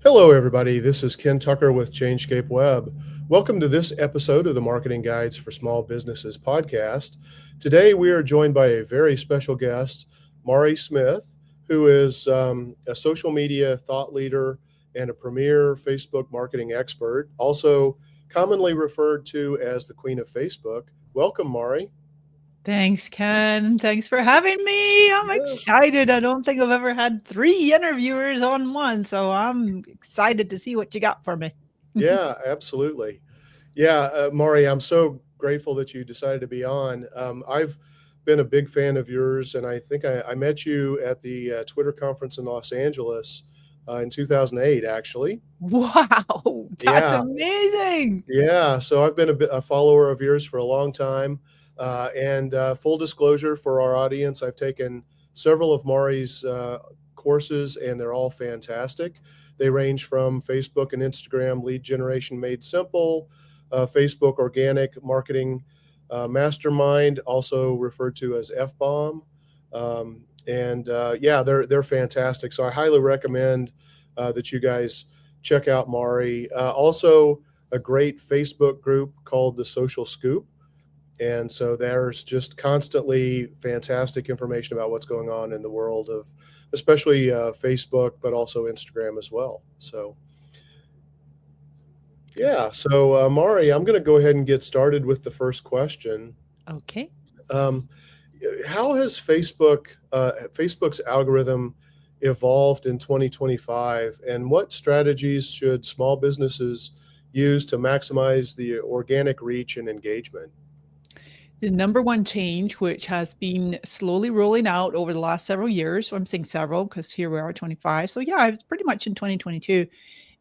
Hello, everybody. This is Ken Tucker with Changescape Web. Welcome to this episode of the Marketing Guides for Small Businesses podcast. Today, we are joined by a very special guest, Mari Smith, who is a social media thought leader and a premier Facebook marketing expert, also commonly referred to as the Queen of Facebook. Welcome, Mari. Thanks, Ken. Thanks for having me. I'm Yeah. excited. I don't think I've ever had 3 interviewers on one, so I'm excited to see what you got for me. Yeah, absolutely. Yeah, Mari, I'm so grateful that you decided to be on. I've been a big fan of yours, and I think I met you at the Twitter conference in Los Angeles in 2008, actually. Wow, that's Yeah, amazing. yeah. So I've been a follower of yours for a long time. And full disclosure for our audience, I've taken several of Mari's courses, and they're all fantastic. They range from Facebook and Instagram lead generation made simple, Facebook organic marketing mastermind, also referred to as FBOM. And yeah, they're fantastic. So I highly recommend that you guys check out Mari. Also, a great Facebook group called the Social Scoop. And so there's just constantly fantastic information about what's going on in the world of, especially Facebook, but also Instagram as well. So, yeah. So, Mari, I'm going to go ahead and get started with the first question. Okay. Um, how has Facebook's algorithm evolved in 2025, and what strategies should small businesses use to maximize the organic reach and engagement? The number one change, which has been slowly rolling out over the last several years, so I'm saying several because here we are 25. So yeah, it's pretty much in 2022.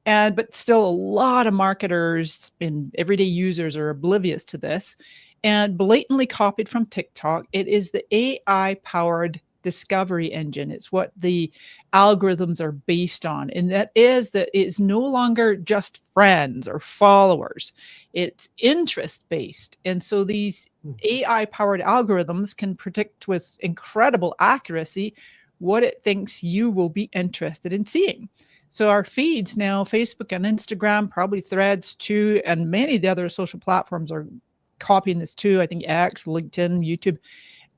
But still a lot of marketers and everyday users are oblivious to this and blatantly copied from TikTok. It is the AI powered discovery engine. It's what the algorithms are based on. And that it's no longer just friends or followers. It's interest based. And so these AI powered algorithms can predict with incredible accuracy what it thinks you will be interested in seeing. So our feeds now, Facebook and Instagram, probably Threads too, and many of the other social platforms are copying this too. I think X, LinkedIn, YouTube,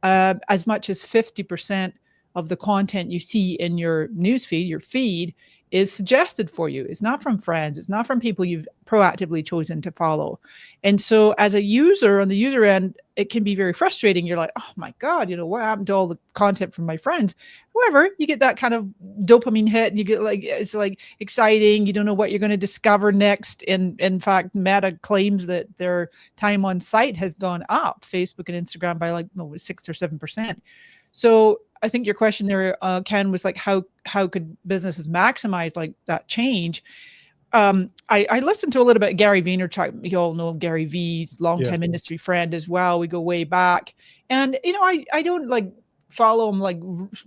as much as 50% of the content you see in your newsfeed, your feed, is suggested for you. It's not from friends. It's not from people you've proactively chosen to follow. And so as a user on the user end, it can be very frustrating. You're like, oh my God, what happened to all the content from my friends? However, you get that kind of dopamine hit and you get it's like exciting. You don't know what you're going to discover next. And in fact, Meta claims that their time on site has gone up, Facebook and Instagram, by 6 or 7%. So I think your question there, Ken, was like, how could businesses maximize like that change? I listened to a little bit of Gary Vaynerchuk. You all know Gary V, Yeah. longtime industry friend as well. We go way back, and I don't like follow him like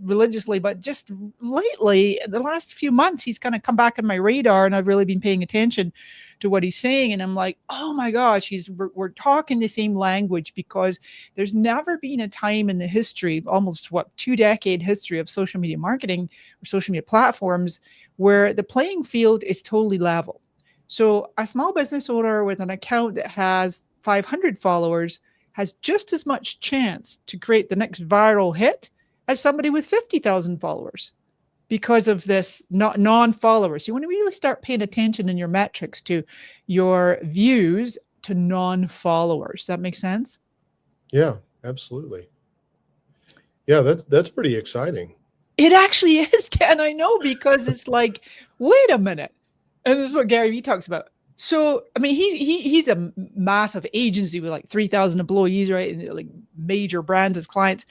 religiously, but just lately, the last few months, he's kind of come back on my radar, and I've really been paying attention to what he's saying. And I'm like, oh my gosh, we're talking the same language, because there's never been a time in the history, almost 2-decade history of social media marketing or social media platforms, where the playing field is totally level. So a small business owner with an account that has 500 followers has just as much chance to create the next viral hit as somebody with 50,000 followers, because of this non-followers. You want to really start paying attention in your metrics to your views to non-followers. Does that make sense? Yeah, absolutely. Yeah, that's pretty exciting. It actually is, Ken. I know, because it's like, wait a minute. And this is what Gary Vee talks about. So, I mean, he's a massive agency with like 3,000 employees, right? And like major brands as clients.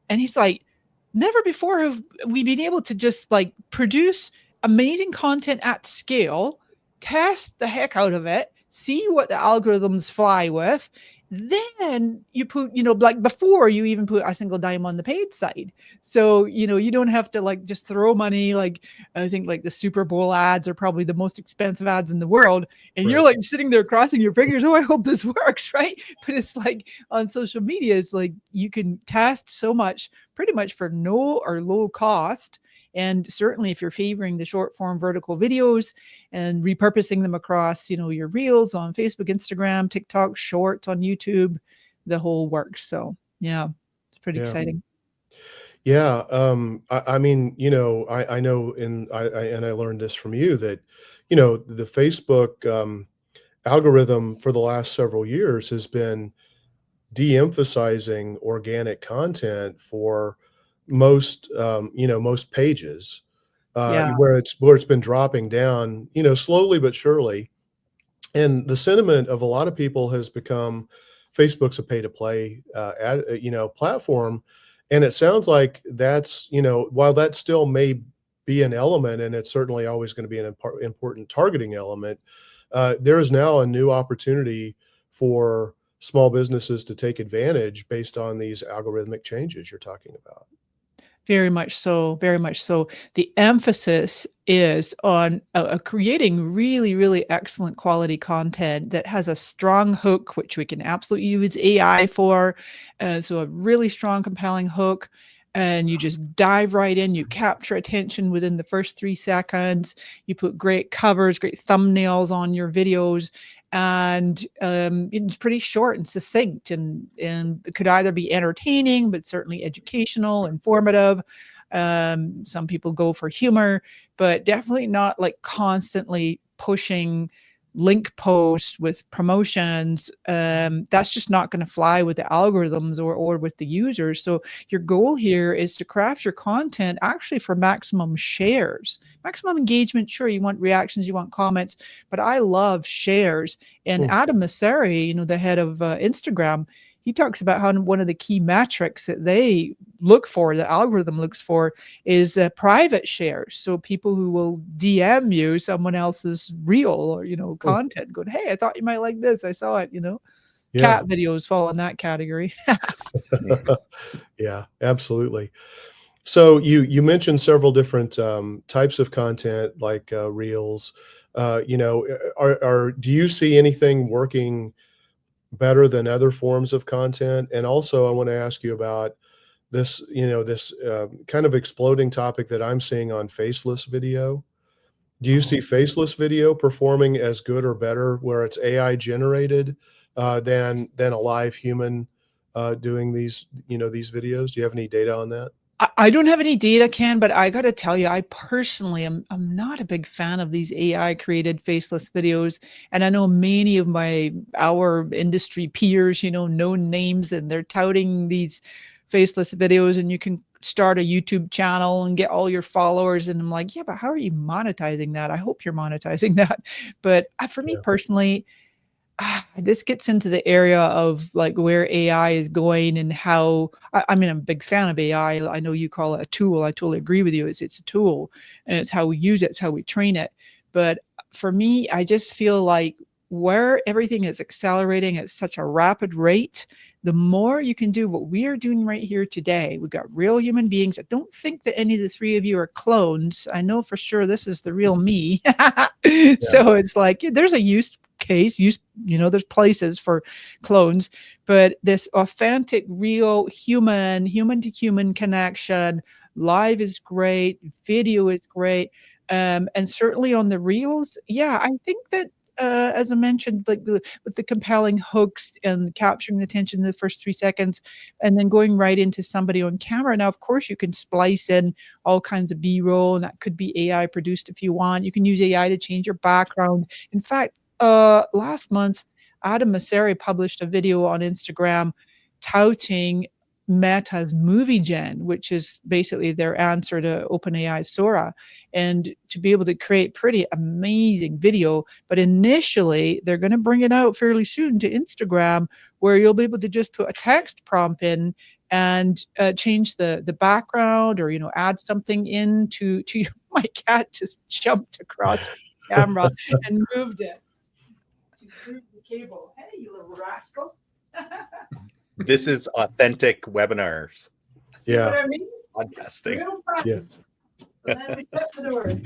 And he's like, never before have we been able to just like produce amazing content at scale, test the heck out of it, see what the algorithms fly with. Then you put, like before you even put a single dime on the paid side. So, you don't have to like just throw money. Like, I think like the Super Bowl ads are probably the most expensive ads in the world. And you're Right. like sitting there crossing your fingers. Oh, I hope this works. Right. But it's like on social media, it's like you can test so much pretty much for no or low cost. And certainly if you're favoring the short form vertical videos and repurposing them across, your reels on Facebook, Instagram, TikTok, shorts on YouTube, the whole works. So yeah, it's pretty Yeah. exciting. Yeah. I mean, I know, and I learned this from you that, the Facebook algorithm for the last several years has been de-emphasizing organic content for most, most pages, Yeah. where it's been dropping down, slowly but surely. And the sentiment of a lot of people has become Facebook's a pay to play, platform. And it sounds like that's, while that still may be an element, and it's certainly always going to be an important targeting element, there is now a new opportunity for small businesses to take advantage based on these algorithmic changes you're talking about. Very much so, very much so. The emphasis is on creating really, really excellent quality content that has a strong hook, which we can absolutely use AI for. So a really strong, compelling hook, and you just dive right in. You capture attention within the first 3 seconds. You put great covers, great thumbnails on your videos, and it's pretty short and succinct, and it could either be entertaining, but certainly educational, informative. Some people go for humor, but definitely not like constantly pushing link posts with promotions. That's just not going to fly with the algorithms or with the users. So your goal here is to craft your content actually for maximum shares, maximum engagement. Sure, you want reactions, you want comments, but I love shares. And Hmm. Adam Mosseri, the head of Instagram, he talks about how one of the key metrics that they look for, the algorithm looks for, is private shares. So people who will DM you someone else's reel or, Hmm. content going, hey, I thought you might like this. I saw it, Yeah. cat videos fall in that category. Yeah, absolutely. So you mentioned several different types of content like reels. Do you see anything working better than other forms of content? And also, I want to ask you about this kind of exploding topic that I'm seeing on faceless video. Do you see faceless video performing as good or better where it's AI generated than a live human doing these videos? Do you have any data on that? I don't have any data, Ken, but I got to tell you, I personally I'm not a big fan of these AI created faceless videos. And I know many of our industry peers, known names, and they're touting these faceless videos, and you can start a YouTube channel and get all your followers. And I'm like, yeah, but how are you monetizing that? I hope you're monetizing that. But for me Yeah. personally, this gets into the area of like where AI is going and how I mean, I'm a big fan of AI. I know you call it a tool. I totally agree with you. It's a tool, and it's how we use it. It's how we train it. But for me, I just feel like where everything is accelerating at such a rapid rate, the more you can do what we are doing right here today. We've got real human beings. I don't think that any of the three of you are clones. I know for sure this is the real me. So it's like there's a use case, there's places for clones, but this authentic, real human to human connection, live is great, video is great. And certainly on the reels, yeah, I think that as I mentioned, like with the compelling hooks and capturing the attention in the first 3 seconds, and then going right into somebody on camera. Now, of course, you can splice in all kinds of B-roll, and that could be AI produced if you want. You can use AI to change your background. In fact, last month, Adam Mosseri published a video on Instagram touting Meta's Movie Gen, which is basically their answer to OpenAI's Sora, and to be able to create pretty amazing video. But initially, they're going to bring it out fairly soon to Instagram, where you'll be able to just put a text prompt in and change the background, or add something in to your. My cat just jumped across the camera and moved it to move the cable. Hey, you little rascal. This is authentic webinars. See what Yeah. I mean? Podcasting. Real Yeah. fun. And then we shut the door.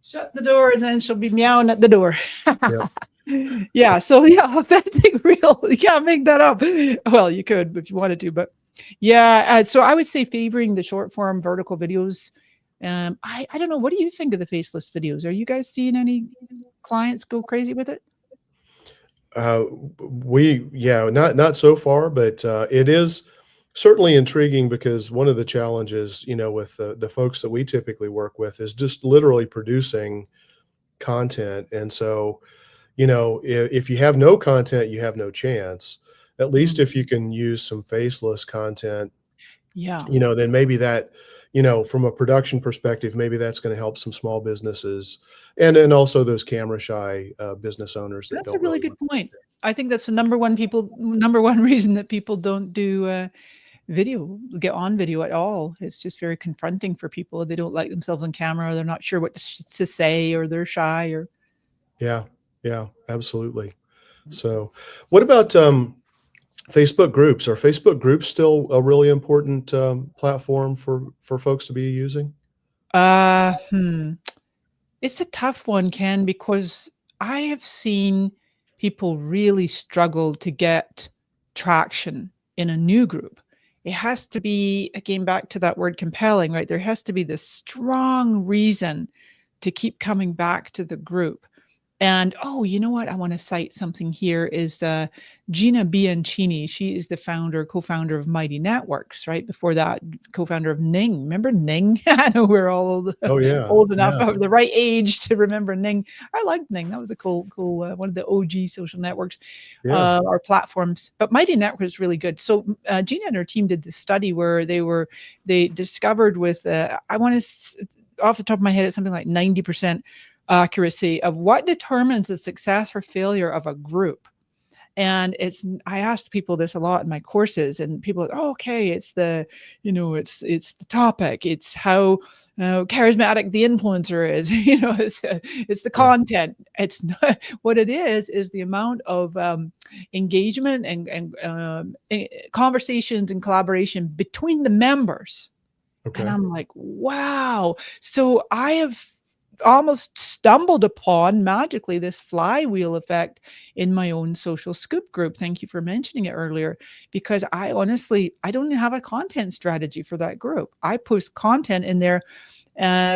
Shut the door, and then she'll be meowing at the door. Yeah. Yeah. So yeah, authentic, real. You can't make that up. Well, you could if you wanted to, but yeah. So I would say favoring the short form vertical videos I don't know. What do you think of the faceless videos? Are you guys seeing any clients go crazy with it? Not so far, but it is certainly intriguing because one of the challenges, with the folks that we typically work with is just literally producing content. And so, if you have no content, you have no chance. At least if you can use some faceless content, Yeah. then maybe that, from a production perspective, maybe that's going to help some small businesses and also those camera shy business owners that That's a don't really really good want. point. I think that's the number one reason that people don't do video, get on video at all. It's just very confronting for people. They don't like themselves on camera, or they're not sure what to say, or they're shy, or Yeah, yeah, absolutely. So, what about Facebook groups? Are Facebook groups still a really important platform for folks to be using? uh hmm. It's a tough one, Ken, because I have seen people really struggle to get traction in a new group. It has to be, again, back to that word compelling, right? There has to be this strong reason to keep coming back to the group. And oh, you know what? I want to cite something here is Gina Bianchini. She is the co-founder of Mighty Networks, right? Before that, co-founder of Ning. Remember Ning? I know we're all old, Oh yeah, old enough, yeah, of the right age to remember Ning. I liked Ning. That was a cool, one of the OG social networks yeah. or platforms. But Mighty Networks is really good. So Gina and her team did this study where they discovered with I want to off the top of my head, it's something like 90% accuracy of what determines the success or failure of a group. And I asked people this a lot in my courses, and people are, oh, okay, it's the, it's the topic, it's how charismatic the influencer is, it's the Yeah. content. It's not what it is the amount of engagement and conversations and collaboration between the members. And Okay. I'm like, wow. So I have almost stumbled upon magically this flywheel effect in my own social scoop group. Thank you for mentioning it earlier, because I don't have a content strategy for that group. I post content in there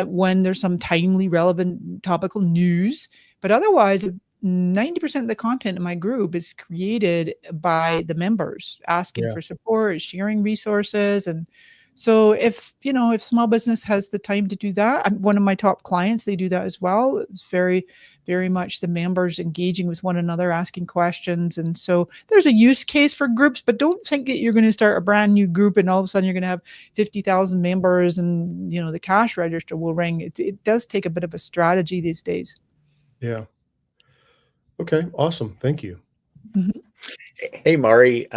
when there's some timely, relevant, topical news, but otherwise 90% of the content in my group is created by the members asking Yeah. for support, sharing resources. And so if small business has the time to do that, one of my top clients, they do that as well. It's very, very much the members engaging with one another, asking questions. And so there's a use case for groups, but don't think that you're going to start a brand new group and all of a sudden you're going to have 50,000 members and, the cash register will ring. It does take a bit of a strategy these days. Yeah. Okay. Awesome. Thank you. Mhm. Hey, Mari,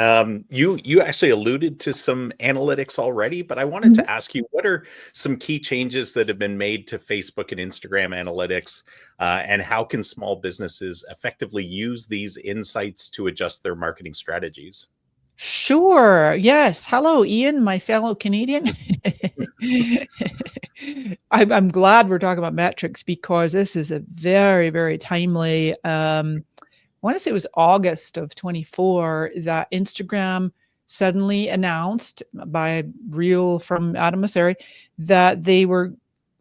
you actually alluded to some analytics already, but I wanted to ask you, what are some key changes that have been made to Facebook and Instagram analytics, and how can small businesses effectively use these insights to adjust their marketing strategies? Sure. Yes. Hello, Ian, my fellow Canadian. I'm glad we're talking about metrics because this is a very, very timely. I want to say it was August of 24 that Instagram suddenly announced by a reel from Adam Mosseri that they were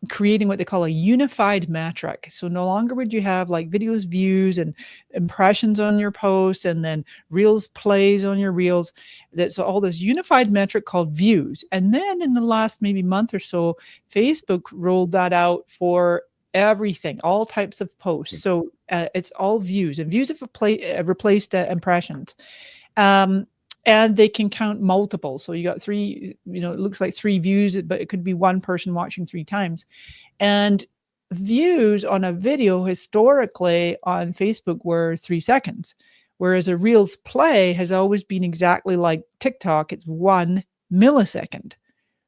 creating what they call a unified metric. So no longer would you have like videos, views, and impressions on your posts, and then reels plays on your reels. That's all this unified metric called views. And then in the last maybe month or so, Facebook rolled that out for everything, all types of posts. So it's all views, and views have replaced impressions. And they can count multiple. So you got three, it looks like three views, but it could be one person watching 3 times. And views on a video historically on Facebook were 3 seconds, whereas a Reels play has always been exactly like TikTok. It's 1 millisecond.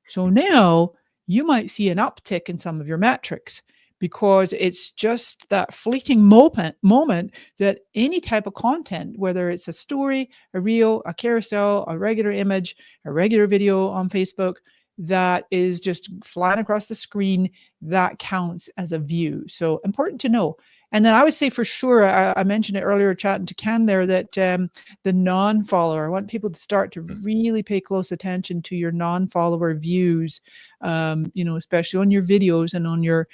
So now you might see an uptick in some of your metrics, because it's just that fleeting moment that any type of content, whether it's a story, a reel, a carousel, a regular image, a regular video on Facebook, that is just flying across the screen, that counts as a view. So important to know. And then I would say for sure, I mentioned it earlier chatting to Ken there, that the non-follower, I want people to start to really pay close attention to your non-follower views, especially on your videos and on your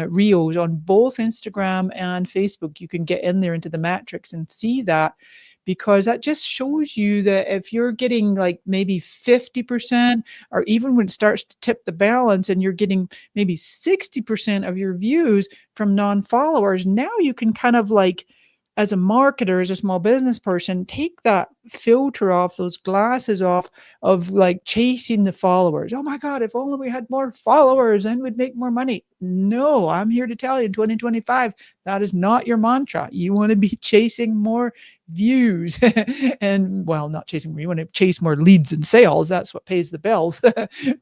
reels on both Instagram and Facebook. You can get in there into the metrics and see that, because that just shows you that if you're getting like maybe 50%, or even when it starts to tip the balance and you're getting maybe 60% of your views from non-followers, now you can kind of like, as a marketer, as a small business person, take that filter off, those glasses off of like chasing the followers. Oh my God, if only we had more followers, then we'd make more money. No, I'm here to tell you in 2025, that is not your mantra. You want to be chasing more views and, well, not chasing, you want to chase more leads and sales. That's what pays the bills.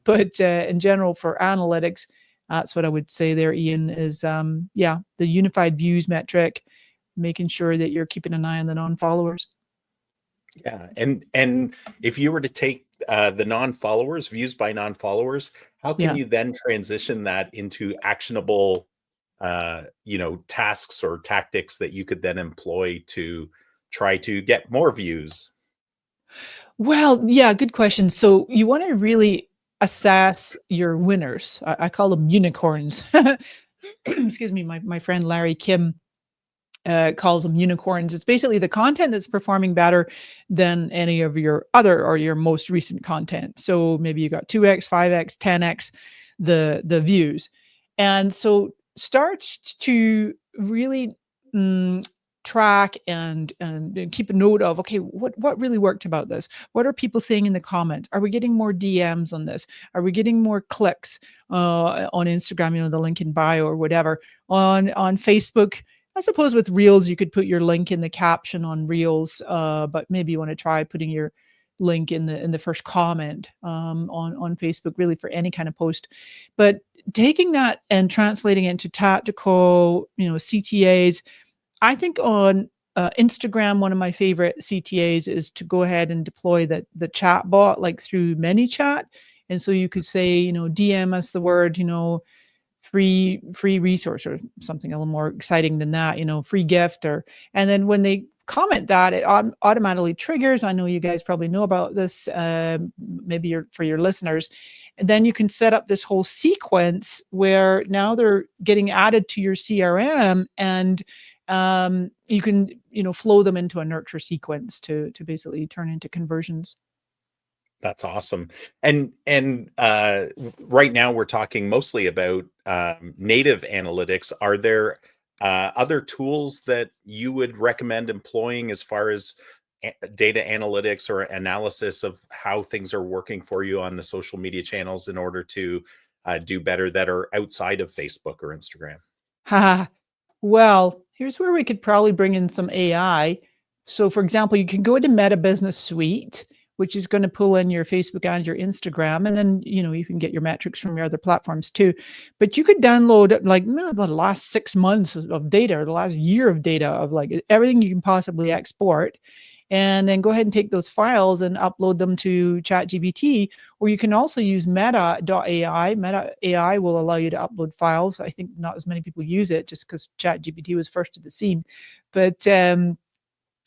But in general, for analytics, that's what I would say there, Ian, is the unified views metric, making sure that you're keeping an eye on the non-followers. Yeah, and if you were to take the non-followers, views by non-followers, how can you then transition that into actionable, tasks or tactics that you could then employ to try to get more views? Well, yeah, good question. So you want to really assess your winners. I call them unicorns. Excuse me, my friend Larry Kim calls them unicorns. It's basically the content that's performing better than any of your other or your most recent content. So maybe you got 2x, 5x, 10x the views. And so start to really track and keep a note of, okay, what really worked about this? What are people saying in the comments? Are we getting more DMs on this? Are we getting more clicks on Instagram, the link in bio or whatever? On Facebook, I suppose with Reels, you could put your link in the caption on Reels, but maybe you want to try putting your link in the first comment on Facebook, really for any kind of post. But taking that and translating it into tactical, CTAs. I think on Instagram, one of my favorite CTAs is to go ahead and deploy the chat bot, like through ManyChat. And so you could say, DM us the word, free resource or something a little more exciting than that, free gift, and then when they comment that, it automatically triggers. I know you guys probably know about this, maybe for your listeners. And then you can set up this whole sequence where now they're getting added to your CRM, and you can, flow them into a nurture sequence to basically turn into conversions. That's awesome. And right now we're talking mostly about native analytics. Are there other tools that you would recommend employing as far as data analytics or analysis of how things are working for you on the social media channels in order to do better, that are outside of Facebook or Instagram? Well, here's where we could probably bring in some AI. So for example, you can go into Meta Business Suite, which is going to pull in your Facebook and your Instagram. And then, you can get your metrics from your other platforms too. But you could download like the last 6 months of data, or the last year of data of like everything you can possibly export. And then go ahead and take those files and upload them to ChatGPT, or you can also use Meta.ai. Meta AI will allow you to upload files. I think not as many people use it just because ChatGPT was first to the scene, but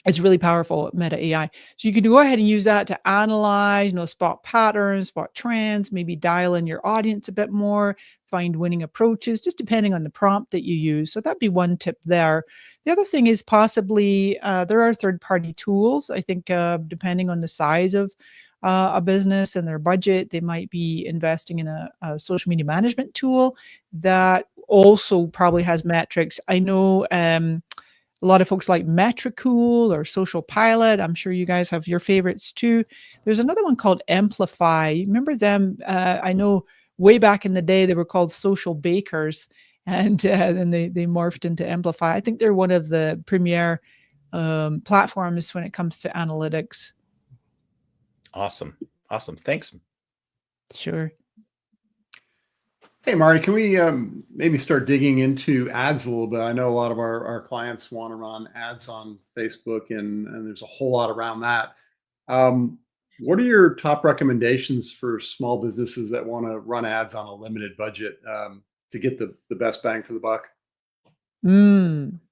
it's really powerful, Meta AI. So you can go ahead and use that to analyze, spot patterns, spot trends, maybe dial in your audience a bit more, find winning approaches, just depending on the prompt that you use. So that'd be one tip there. The other thing is possibly there are third-party tools. I think depending on the size of a business and their budget, they might be investing in a social media management tool that also probably has metrics. I know a lot of folks like Metricool or Social Pilot. I'm sure you guys have your favorites too. There's another one called Amplify. Remember them? I know way back in the day, they were called Social Bakers, and then they morphed into Amplify. I think they're one of the premier platforms when it comes to analytics. Awesome. Thanks. Sure. Hey, Mari, can we maybe start digging into ads a little bit? I know a lot of our clients want to run ads on Facebook, and there's a whole lot around that. What are your top recommendations for small businesses that want to run ads on a limited budget to get the best bang for the buck?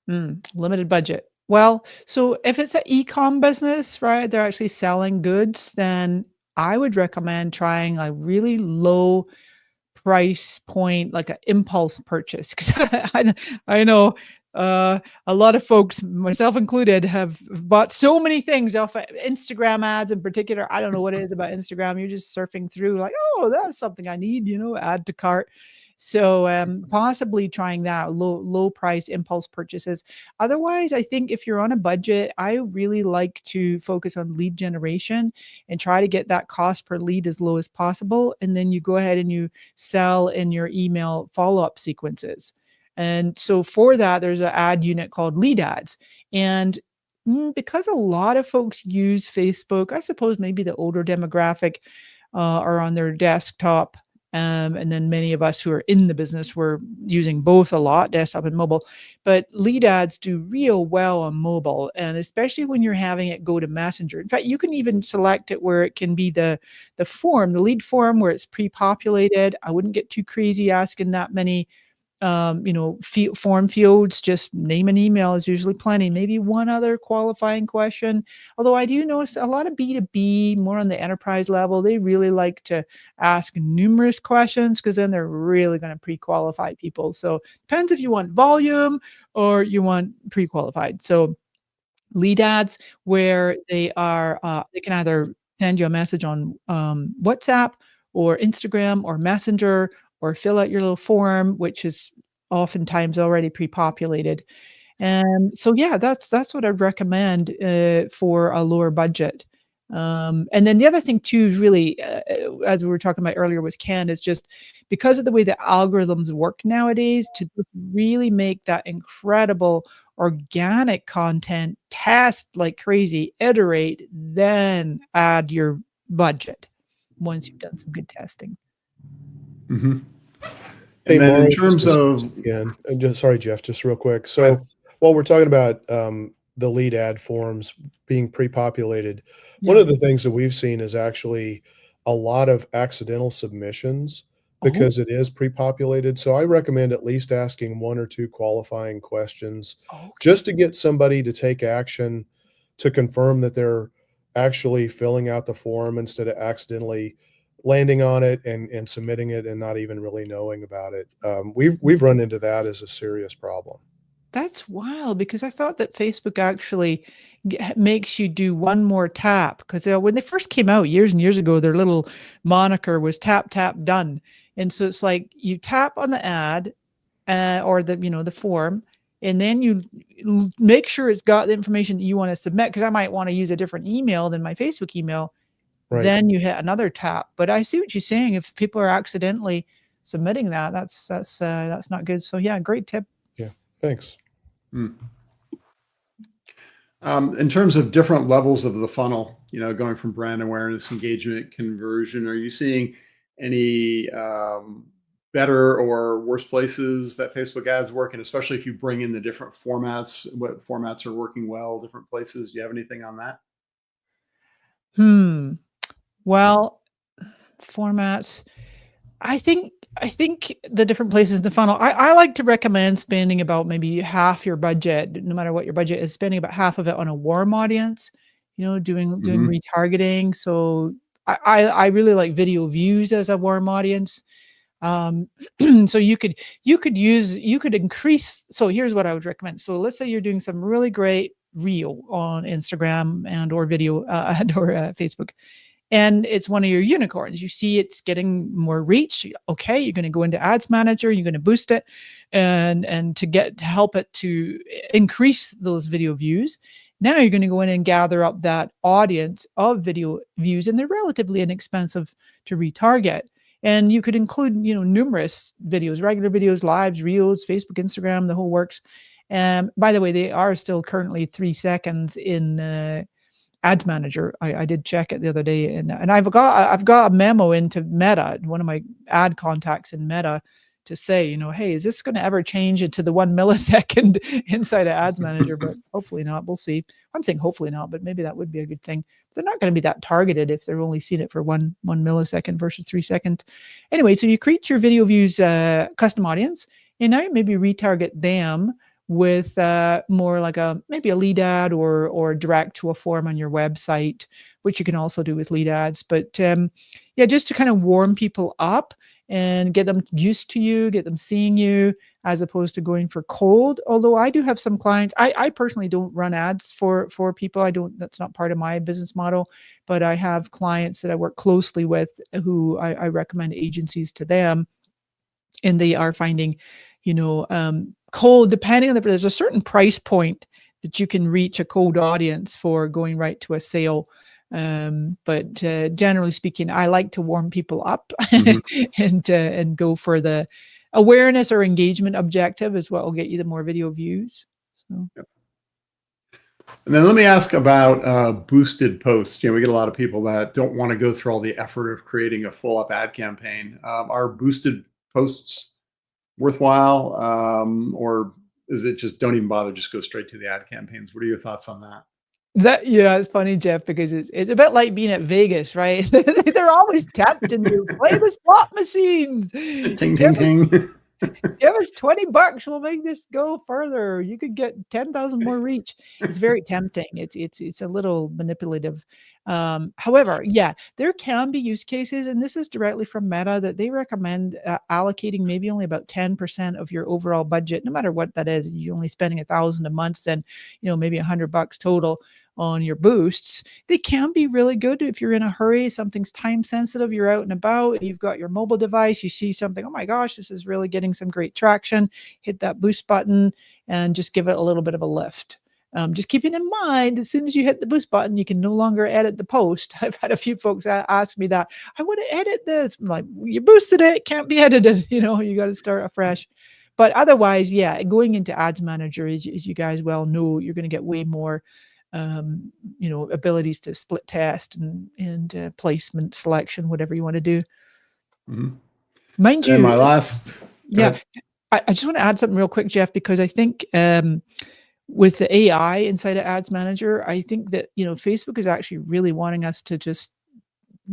Limited budget. Well, so if it's an e-com business, right, they're actually selling goods, then I would recommend trying a really low price point, like an impulse purchase. Because I know a lot of folks, myself included, have bought so many things off of Instagram ads in particular. I don't know what it is about Instagram. You're just surfing through, like, oh, that's something I need, add to cart. So possibly trying that low price impulse purchases. Otherwise, I think if you're on a budget, I really like to focus on lead generation and try to get that cost per lead as low as possible. And then you go ahead and you sell in your email follow-up sequences. And so for that, there's an ad unit called lead ads. And because a lot of folks use Facebook, I suppose maybe the older demographic are on their desktop. And then many of us who are in the business were using both a lot, desktop and mobile. But lead ads do real well on mobile, and especially when you're having it go to Messenger. In fact, you can even select it where it can be the form, the lead form, where it's pre-populated. I wouldn't get too crazy asking that many form fields. Just name and email is usually plenty. Maybe one other qualifying question. Although I do notice a lot of B2B, more on the enterprise level, they really like to ask numerous questions because then they're really going to pre-qualify people. So depends if you want volume or you want pre-qualified. So lead ads where they are, they can either send you a message on WhatsApp or Instagram or Messenger, or fill out your little form, which is oftentimes already pre-populated. And so, yeah, that's what I'd recommend for a lower budget. And then the other thing too, is really, as we were talking about earlier with Ken, is just because of the way the algorithms work nowadays, to really make that incredible organic content, test like crazy, iterate, then add your budget once you've done some good testing. Mm-hmm. Hey, And then Maury, in terms of, sorry, Jeff, just real quick. So while we're talking about the lead ad forms being pre-populated, one of the things that we've seen is actually a lot of accidental submissions because it is pre-populated. So I recommend at least asking one or two qualifying questions just to get somebody to take action to confirm that they're actually filling out the form instead of accidentally landing on it and submitting it and not even really knowing about it. We've run into that as a serious problem. That's wild, because I thought that Facebook actually makes you do one more tap, because when they first came out years and years ago, their little moniker was tap, tap, done. And so it's like you tap on the ad or the form, and then you make sure it's got the information that you want to submit, because I might want to use a different email than my Facebook email. Right. Then you hit another tap. But I see what you're saying. If people are accidentally submitting that, that's not good. So yeah, great tip. Yeah, thanks. In terms of different levels of the funnel, going from brand awareness, engagement, conversion, are you seeing any better or worse places that Facebook ads work? And especially if you bring in the different formats, what formats are working well, different places? Do you have anything on that? Well, formats, I think the different places in the funnel, I like to recommend spending about maybe half your budget, no matter what your budget is, spending about half of it on a warm audience, doing retargeting. So I really like video views as a warm audience. So you could increase. So here's what I would recommend. So let's say you're doing some really great reel on Instagram and or video or Facebook, and it's one of your unicorns. You see it's getting more reach. Okay, you're going to go into Ads Manager, you're going to boost it, and to help it to increase those video views. Now you're going to go in and gather up that audience of video views, and they're relatively inexpensive to retarget. And you could include, numerous videos, regular videos, lives, reels, Facebook, Instagram, the whole works. And by the way, they are still currently 3 seconds in Ads Manager. I did check it the other day, and I've got a memo into Meta, one of my ad contacts in Meta, to say, hey, is this going to ever change into the 1 millisecond inside of Ads Manager? But hopefully not. We'll see. I'm saying hopefully not, but maybe that would be a good thing. They're not going to be that targeted if they're only seeing it for 1 millisecond versus 3 seconds. Anyway, so you create your video views custom audience, and now you maybe retarget them with more like maybe a lead ad or direct to a form on your website, which you can also do with lead ads. But yeah, just to kind of warm people up and get them used to you, get them seeing you, as opposed to going for cold. Although I do have some clients, I personally don't run ads for people. That's not part of my business model, but I have clients that I work closely with who I recommend agencies to them, and they are finding, cold, depending on there's a certain price point that you can reach a cold audience for going right to a sale. But generally speaking, I like to warm people up and go for the awareness or engagement objective is what will get you the more video views. So. Yep. And then let me ask about boosted posts. We get a lot of people that don't want to go through all the effort of creating a full up ad campaign. Are boosted posts worthwhile, or is it just don't even bother, just go straight to the ad campaigns? What are your thoughts on that? It's funny, Jeff, because it's a bit like being at Vegas, right? They're always tempting you. Play the slot machines. Ting, ting, ting. Give us $20. We'll make this go further. You could get 10,000 more reach. It's very tempting. It's a little manipulative. However, yeah, there can be use cases, and this is directly from Meta, that they recommend allocating maybe only about 10% of your overall budget, no matter what that is. You're only spending $1,000 a month, then maybe $100 total on your boosts. They can be really good if you're in a hurry, something's time sensitive, you're out and about, and you've got your mobile device, you see something, oh my gosh, this is really getting some great traction, hit that boost button and just give it a little bit of a lift. Just keeping in mind, as soon as you hit the boost button, you can no longer edit the post. I've had a few folks ask me that. I want to edit this. I'm like, you boosted it, it can't be edited. You got to start afresh. But otherwise, yeah, going into Ads Manager, as you guys well know, you're going to get way more abilities to split test and placement selection, whatever you want to do. Mm-hmm. Mind you, and my last, yeah, I just want to add something real quick, Jeff, because I think with the AI inside of Ads Manager, I think that Facebook is actually really wanting us to just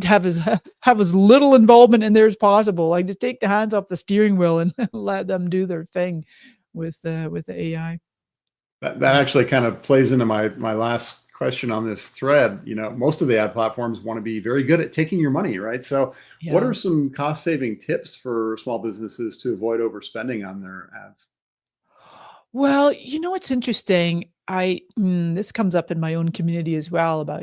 have as little involvement in there as possible, like to take the hands off the steering wheel and let them do their thing with the AI. That actually kind of plays into my last question on this thread. Most of the ad platforms want to be very good at taking your money, right? So what are some cost saving tips for small businesses to avoid overspending on their ads? Well, it's interesting. This comes up in my own community as well about,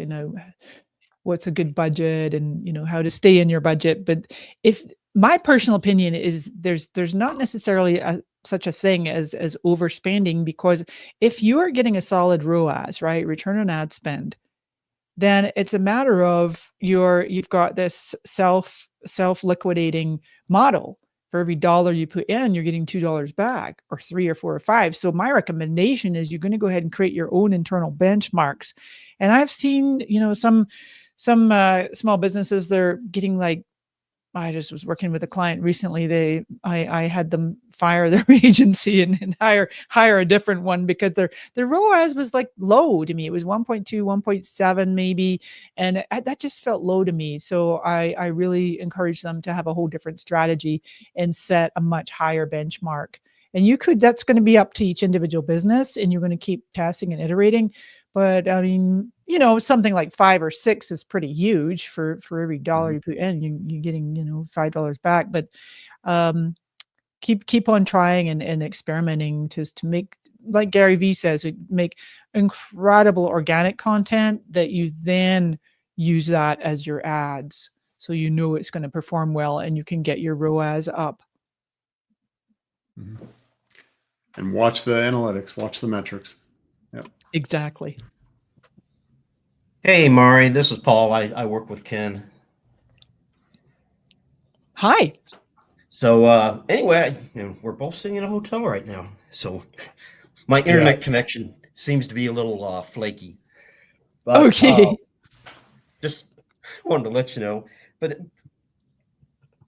what's a good budget and, how to stay in your budget. But if my personal opinion is there's not necessarily such a thing as overspending, because if you are getting a solid ROAS, right, return on ad spend, then it's a matter of you've got this self-liquidating model. For every dollar you put in, you're getting $2 back, or 3 or 4 or 5. So my recommendation is you're going to go ahead and create your own internal benchmarks. And I've seen, some small businesses, they're getting like, I just was working with a client recently. I had them fire their agency and hire a different one because their ROAS was like low to me. It was 1.2, 1.7 maybe, and that just felt low to me. So I really encourage them to have a whole different strategy and set a much higher benchmark. And that's going to be up to each individual business, and you're going to keep testing and iterating. But I mean, something like 5 or 6 is pretty huge for every dollar you put in. You're getting, $5 back. But keep on trying and experimenting to make, like Gary Vee says, make incredible organic content that you then use that as your ads. So it's going to perform well and you can get your ROAS up. Mm-hmm. And watch the analytics, watch the metrics. Yep. Exactly. Hey, Mari, this is Paul. I work with Ken. Hi. So anyway, we're both sitting in a hotel right now. So my internet connection seems to be a little flaky. But, okay. Just wanted to let you know. But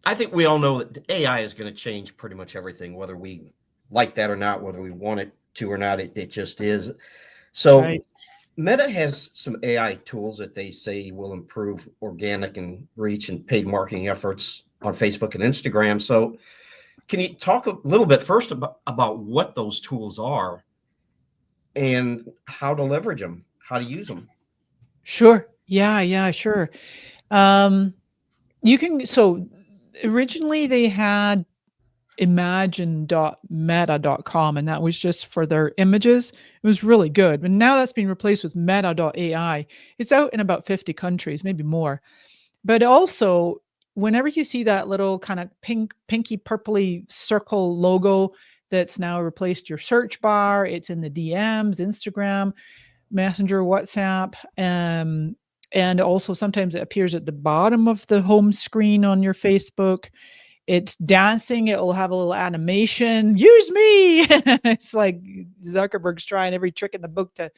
I think we all know that AI is going to change pretty much everything, whether we like that or not, whether we want it to or not. It just is. So Right. Meta has some AI tools that they say will improve organic and reach and paid marketing efforts on Facebook and Instagram. So can you talk a little bit first about what those tools are and how to leverage them, how to use them. Sure. Yeah, sure. Um, you can, so originally they had imagine.meta.com, and that was just for their images. It was really good. But now that's been replaced with meta.ai. It's out in about 50 countries, maybe more. But also, whenever you see that little kind of pinky purpley circle logo that's now replaced your search bar, it's in the DMs, Instagram, Messenger, WhatsApp, and also sometimes it appears at the bottom of the home screen on your Facebook. It's dancing. It'll have a little animation. Use me. It's like Zuckerberg's trying every trick in the book to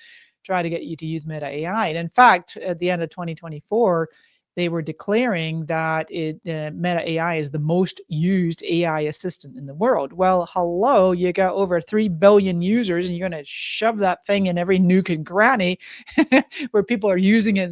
try to get you to use Meta AI. And in fact, at the end of 2024, they were declaring that Meta AI is the most used AI assistant in the world. Well, hello, you got over 3 billion users, and you're going to shove that thing in every nook and cranny where people are using it,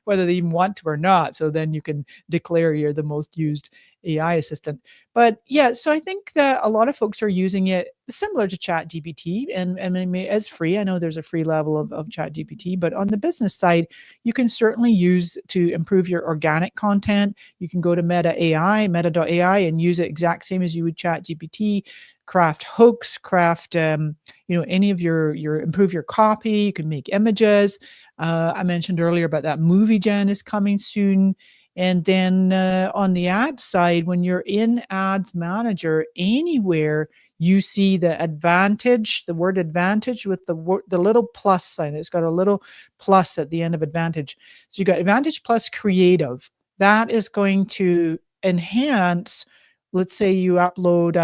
whether they even want to or not. So then you can declare you're the most used AI assistant. But yeah, so I think that a lot of folks are using it similar to ChatGPT and as free. I know there's a free level of ChatGPT, but on the business side, you can certainly use to improve your organic content. You can go to meta.ai, and use it exact same as you would ChatGPT. Craft hooks, craft any of your improve your copy. You can make images. I mentioned earlier about that movie gen is coming soon. And then on the ad side, when you're in Ads Manager, anywhere you see the advantage, the word advantage with the little plus sign. It's got a little plus at the end of advantage. So you got Advantage Plus Creative. That is going to enhance, let's say you upload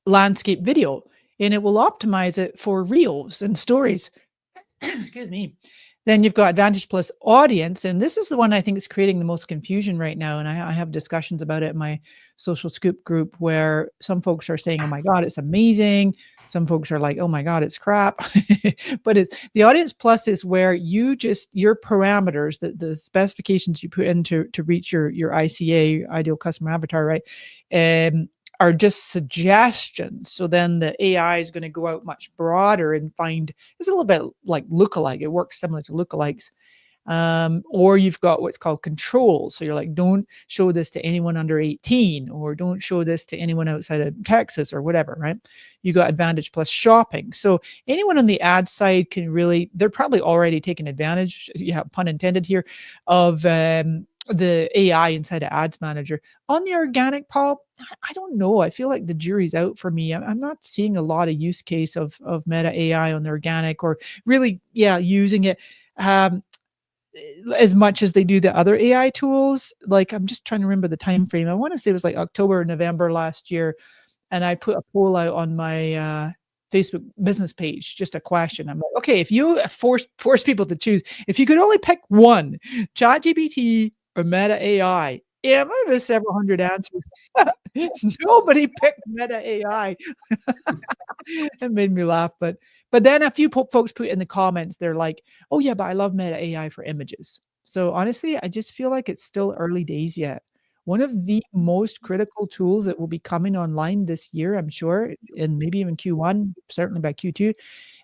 landscape video, and it will optimize it for reels and stories. Excuse me. Then you've got Advantage Plus Audience, and this is the one I think is creating the most confusion right now. And I have discussions about it in my Social Scoop group, where some folks are saying, "Oh my God, it's amazing." Some folks are like, "Oh my God, it's crap." But it's the Audience Plus is where you just your parameters, the specifications you put in to reach your ICA, ideal customer avatar, right? Are just suggestions. So then the AI is going to go out much broader and find, it's a little bit like lookalike. It works similar to lookalikes. Or you've got what's called controls. So you're like, don't show this to anyone under 18, or don't show this to anyone outside of Texas or whatever, right? You got Advantage Plus Shopping. So anyone on the ad side can really, they're probably already taking advantage, pun intended here, of the AI inside of Ads Manager. On the organic, Paul, I don't know. I feel like the jury's out for me. I'm not seeing a lot of use case of Meta AI on the organic, or really, using it as much as they do the other AI tools. Like, I'm just trying to remember the time frame. I want to say it was like October or November last year, and I put a poll out on my Facebook business page, just a question. I'm like, okay, if you force people to choose, if you could only pick one, ChatGPT or Meta AI, it might have several hundred answers. Nobody picked Meta AI. It made me laugh, but then a few folks put in the comments, they're like, "Oh yeah, but I love Meta AI for images." So honestly, I just feel like it's still early days yet. One of the most critical tools that will be coming online this year, I'm sure, and maybe even Q1, certainly by Q2,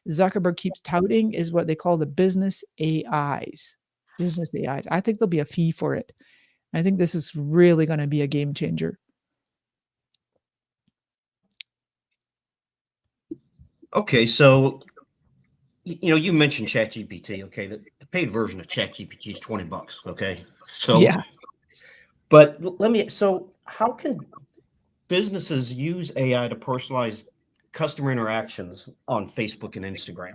Zuckerberg keeps touting, is what they call the business AIs. Business AIs. I think there'll be a fee for it. I think this is really going to be a game changer. Okay, so you mentioned ChatGPT. Okay, the paid version of ChatGPT is $20. Okay, so Yeah. But so how can businesses use AI to personalize customer interactions on Facebook and Instagram?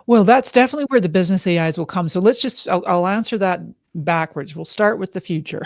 Well, that's definitely where the business AIs will come. So I'll answer that backwards. We'll start with the future.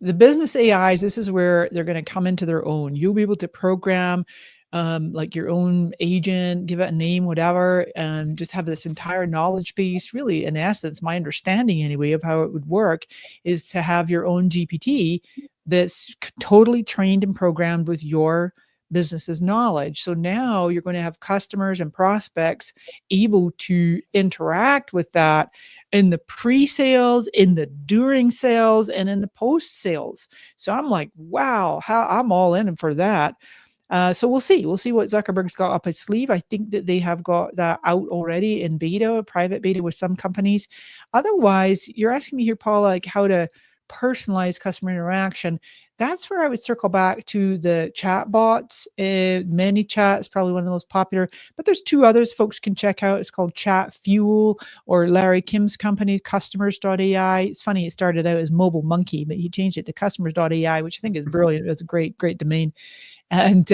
The business AIs, this is where they're going to come into their own. You'll be able to program like your own agent, give it a name, whatever, and just have this entire knowledge base. Really, in essence, my understanding anyway of how it would work is to have your own GPT that's totally trained and programmed with your business's knowledge. So now you're going to have customers and prospects able to interact with that in the pre-sales, in the during sales, and in the post-sales. So I'm like, wow, I'm all in for that. So we'll see. We'll see what Zuckerberg's got up his sleeve. I think that they have got that out already in beta, private beta with some companies. Otherwise, you're asking me here, Paula, like how to personalize customer interaction. That's where I would circle back to the chat bots. ManyChat is probably one of the most popular, but there's two others folks can check out. It's called Chat Fuel, or Larry Kim's company, customers.ai. It's funny, it started out as Mobile Monkey, but he changed it to customers.ai, which I think is brilliant. It's a great domain. And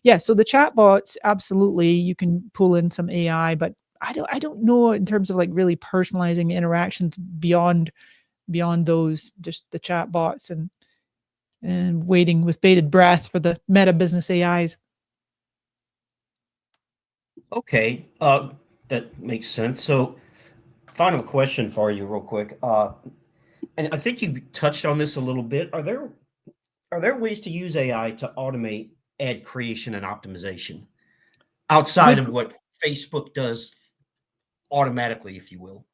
yeah, so the chat bots, absolutely, you can pull in some AI, but I don't know in terms of like really personalizing interactions beyond those, just the chat bots and waiting with bated breath for the Meta business AIs. Okay, that makes sense. So, final question for you, real quick. And I think you touched on this a little bit. Are there ways to use AI to automate ad creation and optimization outside of what Facebook does automatically, if you will?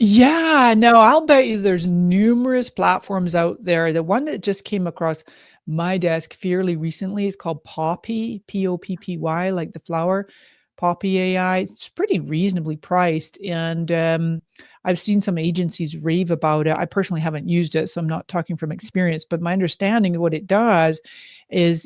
Yeah, no, I'll bet you there's numerous platforms out there. The one that just came across my desk fairly recently is called Poppy, Poppy, like the flower. Poppy AI. It's pretty reasonably priced, and I've seen some agencies rave about it. I personally haven't used it, so I'm not talking from experience. But my understanding of what it does is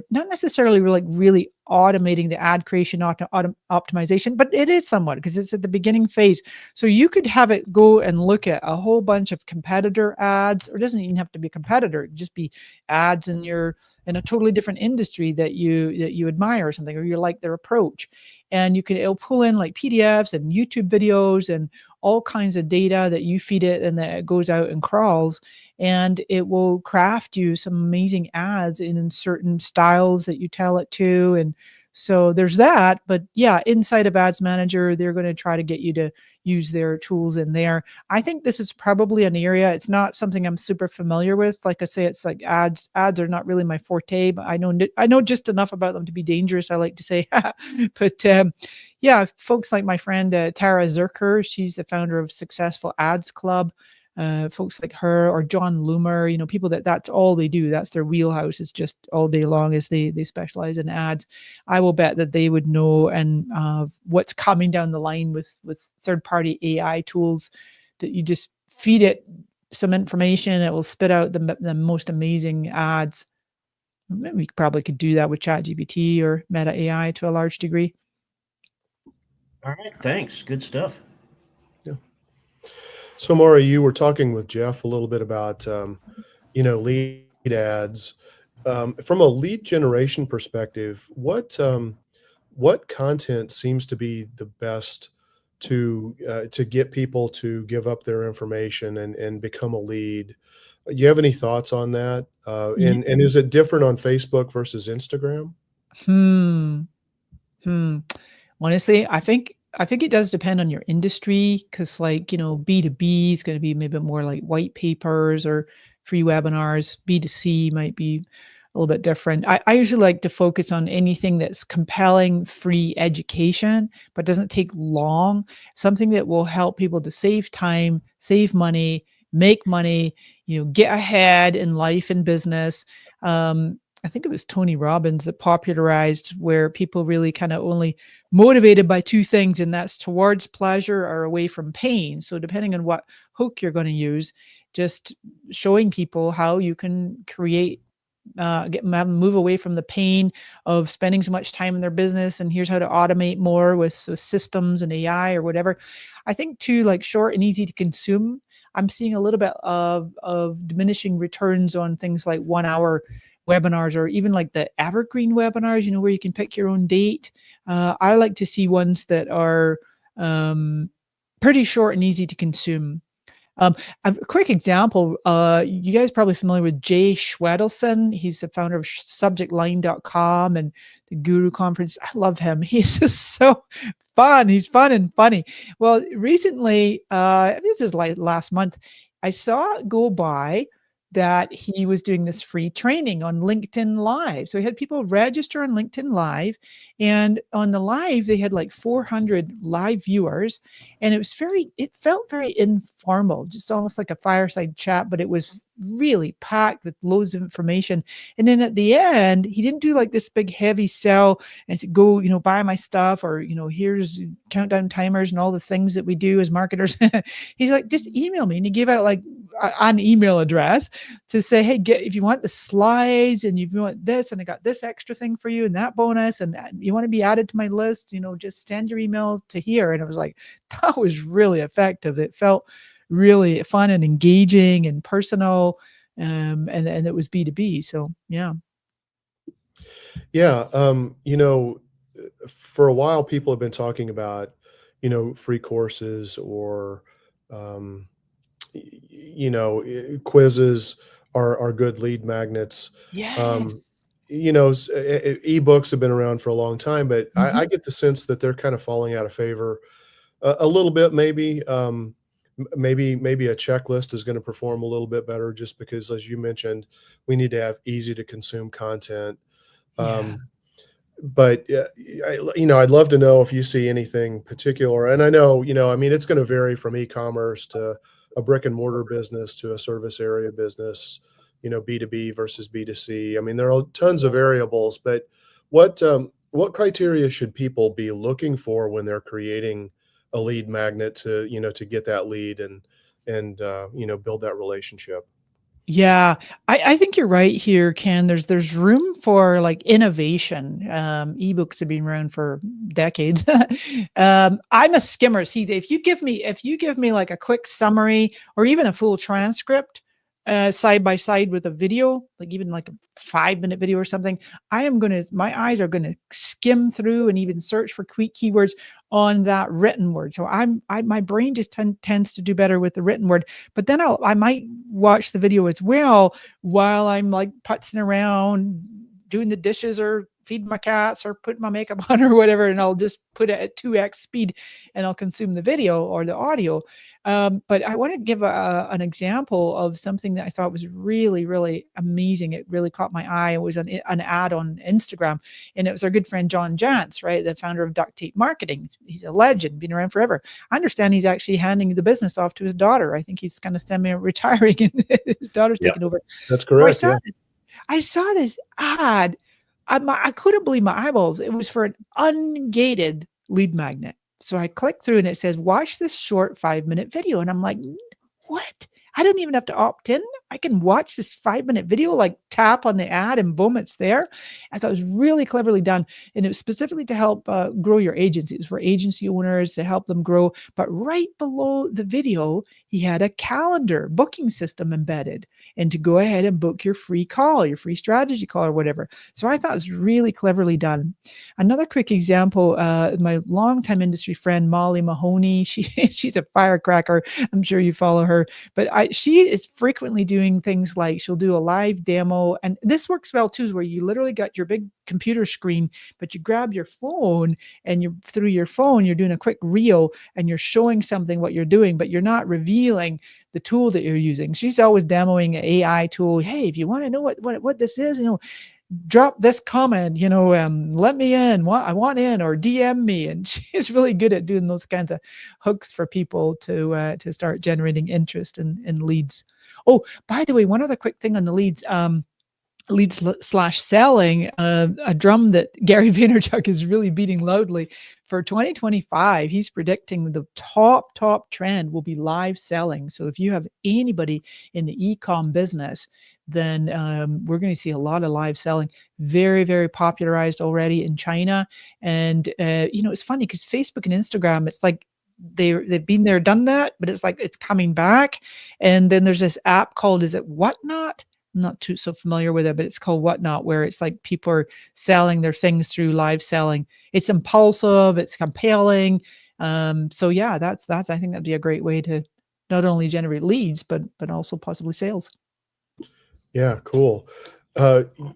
not necessarily really automating the ad creation optimization, but it is somewhat because it's at the beginning phase. So you could have it go and look at a whole bunch of competitor ads, or it doesn't even have to be a competitor. It could just be ads in a totally different industry that you admire or something, or you like their approach. And it'll pull in like PDFs and YouTube videos and all kinds of data that you feed it, and that it goes out and crawls, and it will craft you some amazing ads in certain styles that you tell it to. And so there's that. But yeah, inside of Ads Manager, they're going to try to get you to use their tools in there. I think this is probably an area. It's not something I'm super familiar with. Like I say, it's like ads are not really my forte, but I know just enough about them to be dangerous, I like to say. But yeah, folks like my friend Tara Zerker, she's the founder of Successful Ads Club. Folks like her, or John Loomer, people that's all they do. That's their wheelhouse. It's just all day long as they specialize in ads. I will bet that they would know and what's coming down the line with third-party AI tools, that you just feed it some information, it will spit out the most amazing ads. Maybe we probably could do that with ChatGPT or Meta AI to a large degree. All right, thanks. Good stuff. So, Maury, you were talking with Jeff a little bit about, lead ads. From a lead generation perspective, what content seems to be the best to get people to give up their information and become a lead? You have any thoughts on that? And is it different on Facebook versus Instagram? Honestly, I think it does depend on your industry, because B2B is going to be maybe more like white papers or free webinars. B2C might be a little bit different. I usually like to focus on anything that's compelling free education, but doesn't take long. Something that will help people to save time, save money, make money, get ahead in life and business. I think it was Tony Robbins that popularized where people really kind of only motivated by two things, and that's towards pleasure or away from pain. So depending on what hook you're going to use, just showing people how you can create, move away from the pain of spending so much time in their business, and here's how to automate more with systems and AI or whatever. I think too, like short and easy to consume, I'm seeing a little bit of diminishing returns on things like 1 hour webinars, or even like the evergreen webinars, where you can pick your own date. I like to see ones that are pretty short and easy to consume. A quick example, you guys are probably familiar with Jay Schwedelson. He's the founder of subjectline.com and the Guru Conference. I love him. He's just so fun. He's fun and funny. Well, recently, this is like last month, I saw it go by that he was doing this free training on LinkedIn Live. So he had people register on LinkedIn Live, and on the live, they had like 400 live viewers, and it felt very informal, just almost like a fireside chat, but it was really packed with loads of information. And then at the end, he didn't do like this big heavy sell and said, go, buy my stuff, or, here's countdown timers and all the things that we do as marketers. He's like, just email me. And he gave out like an email address to say, hey, if you want the slides and if you want this, and I got this extra thing for you and that bonus, and you want to be added to my list, just send your email to here. And I was like, that was really effective. It felt really fun and engaging and personal. And it was B2B. So yeah. Yeah. For a while, people have been talking about, free courses or, quizzes are good lead magnets. Yes. Ebooks have been around for a long time, but Mhm. I get the sense that they're kind of falling out of favor a little bit, maybe. Maybe a checklist is going to perform a little bit better, just because, as you mentioned, we need to have easy to consume content. Yeah. But I'd love to know if you see anything particular. And I know, it's going to vary from e-commerce to a brick and mortar business to a service area business, B2B versus B2C. I mean, there are tons of variables, but what criteria should people be looking for when they're creating a lead magnet to get that lead and build that relationship? Yeah, I think you're right here, Ken. There's room for like innovation. Ebooks have been around for decades. I'm a skimmer. See, if you give me like a quick summary or even a full transcript, side by side with a video, like even like a 5-minute video or something, my eyes are gonna skim through and even search for keywords on that written word. So my brain just tends to do better with the written word. But then I might watch the video as well while I'm like putzing around doing the dishes or feeding my cats or putting my makeup on or whatever, and I'll just put it at 2x speed and I'll consume the video or the audio. But I want to give an example of something that I thought was really, really amazing. It really caught my eye. It was an ad on Instagram, and it was our good friend John Jantz, right, the founder of Duct Tape Marketing. He's a legend, been around forever. I understand he's actually handing the business off to his daughter. I think he's kind of retiring, and his daughter's Yeah. taking over. That's So correct. Yeah. I saw this ad. I couldn't believe my eyeballs. It was for an ungated lead magnet. So I clicked through and it says, watch this short 5-minute video. And I'm like, what? I don't even have to opt in. I can watch this 5-minute video, like tap on the ad and boom, it's there. I thought it was really cleverly done. And it was specifically to help grow your agency. It was for agency owners to help them grow. But right below the video, he had a calendar booking system embedded, and to go ahead and book your free call, your free strategy call or whatever. So I thought it was really cleverly done. Another quick example, my longtime industry friend, Molly Mahoney, she's a firecracker. I'm sure you follow her, but she is frequently doing things like she'll do a live demo. And this works well too, where you literally got your big computer screen, but you grab your phone and through your phone, you're doing a quick reel and you're showing something what you're doing, but you're not revealing the tool that you're using. She's always demoing an AI tool. Hey, if you want to know what this is, drop this comment, let me in, I want in, or DM me. And she's really good at doing those kinds of hooks for people to start generating interest in leads. Oh, by the way, one other quick thing on the leads. Leads/selling, a drum that Gary Vaynerchuk is really beating loudly for 2025. He's predicting the top trend will be live selling. So if you have anybody in the e-com business, then we're going to see a lot of live selling. Very, very popularized already in China. And it's funny because Facebook and Instagram, it's like they've been there, done that, but it's like it's coming back. And then there's this app called, is it Whatnot? I'm not so familiar with it, but it's called Whatnot, where it's like people are selling their things through live selling. It's impulsive, it's compelling. So yeah, that's I think that'd be a great way to not only generate leads, but also possibly sales. Yeah, cool.